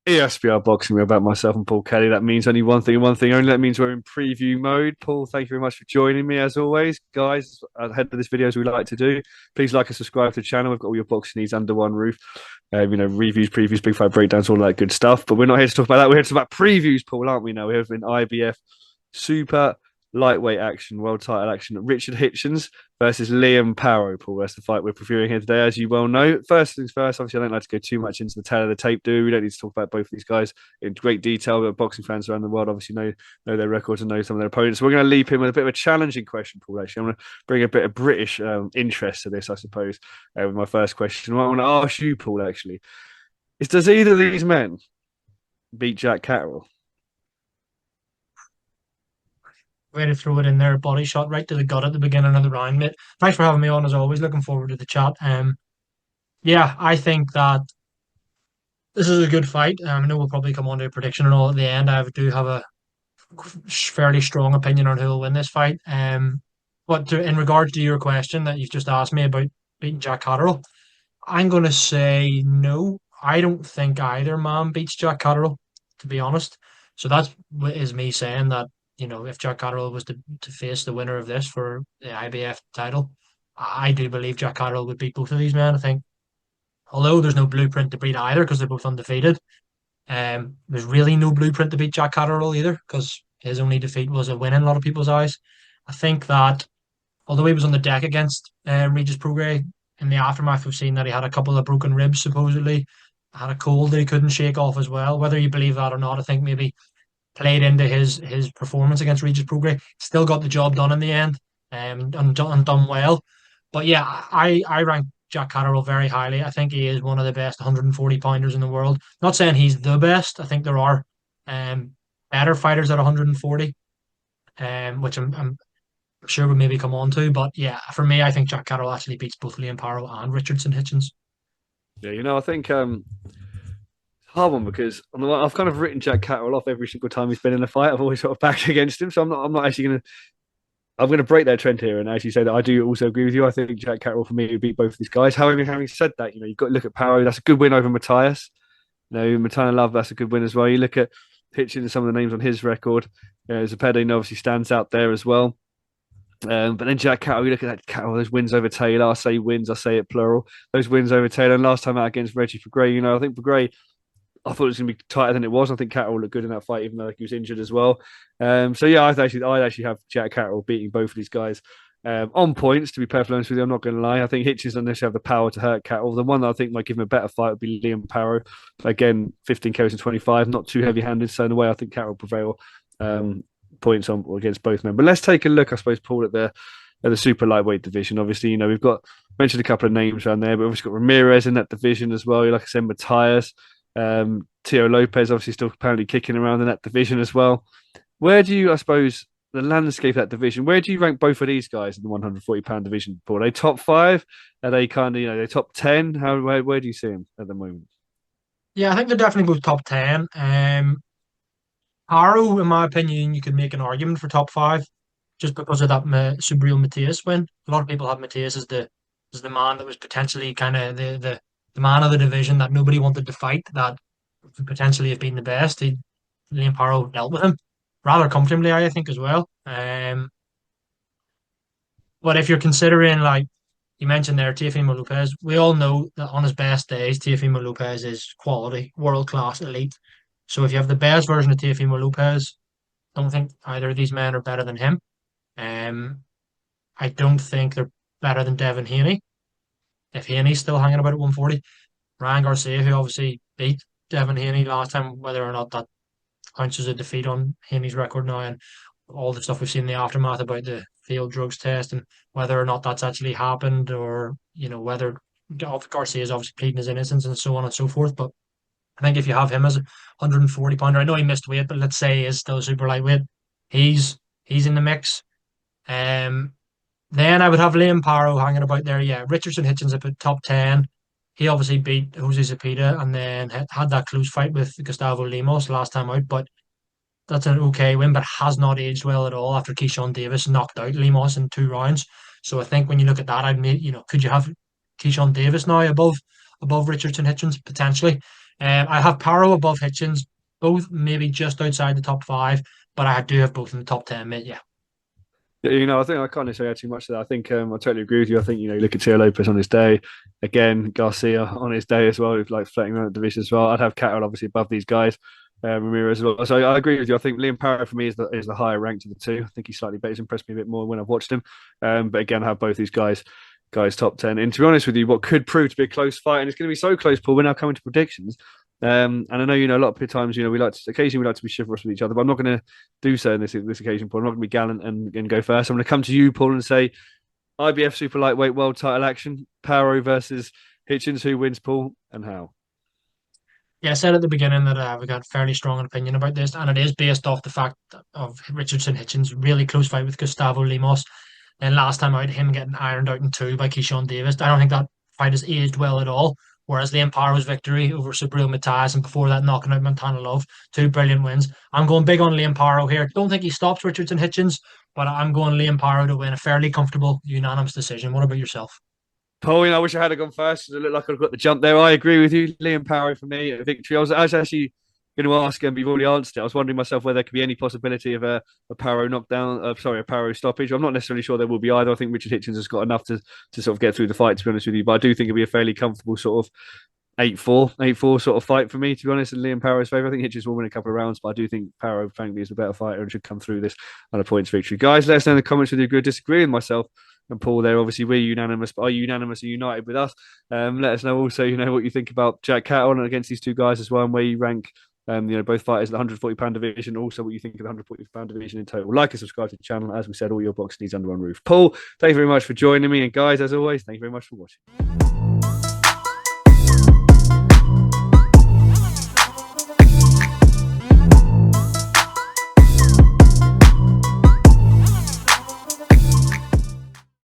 ESBR Boxing. We're about myself and Paul Kelly. That means only one thing and one thing only. That means we're in preview mode. Paul, thank you very much for joining me as always. Guys, ahead of this video, as we like to do, please like and subscribe to the channel. We've got all your boxing needs under one roof. Reviews, previews, big fight breakdowns, all that good stuff. But we're not here to talk about that. We're here to talk about previews, Paul, aren't we? Now, we have been IBF Super lightweight action, world title action. Richard Hitchins versus Liam Paro. Paul, that's the fight we're previewing here today, as you well know. First things first, obviously, I don't like to go too much into the tail of the tape, do we? We don't need to talk about both of these guys in great detail. But boxing fans around the world obviously know their records and know some of their opponents. So we're going to leap in with a bit of a challenging question, Paul, actually. I'm going to bring a bit of British interest to this, I suppose, with my first question. What I want to ask you, Paul, actually, is does either of these men beat Jack Catterall? Way to throw it in there, body shot right to the gut at the beginning of the round, mate. Thanks for having me on as always. Looking forward to the chat. Yeah, I think that this is a good fight. I know we'll probably come on to a prediction and all at the end. I do have a fairly strong opinion on who will win this fight. In regards to your question that you've just asked me about beating Jack Catterall, I'm going to say no. I don't think either man beats Jack Catterall, to be honest. So that is me saying that, if Jack Catterall was to face the winner of this for the IBF title, I do believe Jack Catterall would beat both of these men. I think, although there's no blueprint to beat either because they're both undefeated, there's really no blueprint to beat Jack Catterall either because his only defeat was a win in a lot of people's eyes. I think that although he was on the deck against Regis Prograis, in the aftermath, we've seen that he had a couple of broken ribs, supposedly, had a cold that he couldn't shake off as well. Whether you believe that or not, I think maybe played into his performance against Regis Prograis. Still got the job done in the end, and done well. But yeah, I rank Jack Catterall very highly. I think he is one of the best 140 pounders in the world. Not saying he's the best. I think there are um, better fighters at 140, which I'm sure we'll maybe come on to. But yeah, for me, I think Jack Catterall actually beats both Liam Paro and Richardson Hitchins. Yeah, I think hard one because I've kind of written Jack Catterall off every single time he's been in a fight. I've always sort of backed against him, so I'm not actually going to. I'm going to break that trend here and actually say that I do also agree with you. I think Jack Catterall for me would beat both of these guys. However, having said that, you've got to look at Paro. That's a good win over Matthias. Matana Love, that's a good win as well. You look at Hitchins and some of the names on his record. Zepeda obviously stands out there as well. But then Jack Catterall, you look at that Catterall, those wins over Taylor. I say wins, I say it plural. Those wins over Taylor. And last time out against Reggie Prograis, I think Prograis, I thought it was going to be tighter than it was. I think Catterall looked good in that fight, even though he was injured as well. So yeah, I'd actually have Jack Catterall beating both of these guys on points. To be perfectly honest with you, I'm not going to lie. I think Hitchins doesn't necessarily have the power to hurt Catterall. The one that I think might give him a better fight would be Liam Paro. Again, 15 KOs and 25, not too heavy-handed. So in a way, I think Catterall prevail points on against both men. But let's take a look, I suppose, Paul, at the super lightweight division. Obviously, we've got mentioned a couple of names around there, but we've also got Ramirez in that division as well. Like I said, Matthias. Tio Lopez obviously still apparently kicking around in that division as well. Where do you, I suppose, the landscape of that division, where do you rank both of these guys in the 140-pound division? Paul? Are they top five? Are they kind of, they're top 10? Where do you see them at the moment? Yeah, I think they're definitely both top 10. Paro, in my opinion, you could make an argument for top five just because of that Subriel Matias win. A lot of people have Matias as the man that was potentially kind of the man of the division that nobody wanted to fight, that could potentially have been the best. Liam Paro dealt with him rather comfortably, I think, as well. But if you're considering, like you mentioned there, Teofimo Lopez, we all know that on his best days, Teofimo Lopez is quality, world class, elite. So if you have the best version of Teofimo Lopez, I don't think either of these men are better than him. Um, I don't think they're better than Devin Haney. If Haney's still hanging about at 140, Ryan Garcia, who obviously beat Devin Haney last time, whether or not that counts as a defeat on Haney's record now, and all the stuff we've seen in the aftermath about the failed drugs test and whether or not that's actually happened, or whether Garcia is obviously pleading his innocence and so on and so forth. But I think if you have him as a 140 pounder, I know he missed weight, but let's say he is still super lightweight, he's in the mix. Um, then I would have Liam Paro hanging about there. Yeah, Richardson Hitchins up at top 10. He obviously beat Jose Zepeda and then had that close fight with Gustavo Lemos last time out, but that's an okay win, but has not aged well at all after Keyshawn Davis knocked out Lemos in 2 rounds. So I think when you look at that, could you have Keyshawn Davis now above Richardson Hitchins potentially? I have Paro above Hitchins, both maybe just outside the top five, but I do have both in the top 10, mate. Yeah. Yeah, I think I can't necessarily add too much to that. I think I totally agree with you. I think you look at Teo Lopez on his day, again Garcia on his day as well, with like floating around the division as well. I'd have Catterall obviously above these guys, Ramirez as well. So I agree with you. I think Liam Paro for me is the higher ranked of the two. I think he's slightly better. He's impressed me a bit more when I've watched him. But again, I have both these guys top 10. And to be honest with you, what could prove to be a close fight, and it's going to be so close, Paul. We're now coming to predictions. And I know a lot of times occasionally we like to be chivalrous with each other, but I'm not going to do so in this occasion, Paul. I'm not going to be gallant and go first. I'm going to come to you, Paul, and say IBF super lightweight world title action, Paro versus Hitchins. Who wins, Paul, and how? Yeah, I said at the beginning that we got a fairly strong opinion about this, and it is based off the fact of Richardson Hitchins' really close fight with Gustavo Lemos. And last time out, him getting ironed out in two by Keyshawn Davis. I don't think that fight has aged well at all. Whereas Liam Paro's victory over Subriel Matias and before that knocking out Montana Love, two brilliant wins. I'm going big on Liam Paro here. Don't think he stops Richardson Hitchins, but I'm going Liam Paro to win a fairly comfortable unanimous decision. What about yourself? Paul, I wish I had gone first. It looked like I've got the jump there. I agree with you. Liam Paro for me, a victory. I was actually going to ask, and you've already answered it. I was wondering myself whether there could be any possibility of a Paro knockdown, a Paro stoppage. I'm not necessarily sure there will be either. I think Richard Hitchens has got enough to sort of get through the fight, to be honest with you. But I do think it'll be a fairly comfortable sort of 8-4 sort of fight for me, to be honest, in Liam Paro's favour. I think Hitchens will win a couple of rounds, but I do think Paro, frankly, is the better fighter and should come through this on a points victory. Guys, let us know in the comments whether you agree or disagree with myself and Paul there. Obviously, we're unanimous, but are you unanimous and united with us? Let us know also, what you think about Jack Catterall against these two guys as well, and where you rank both fighters in the 140-pound division, also what you think of the 140-pound division in total. Like and subscribe to the channel. As we said, all your boxing needs under one roof. Paul, thank you very much for joining me. And guys, as always, thank you very much for watching.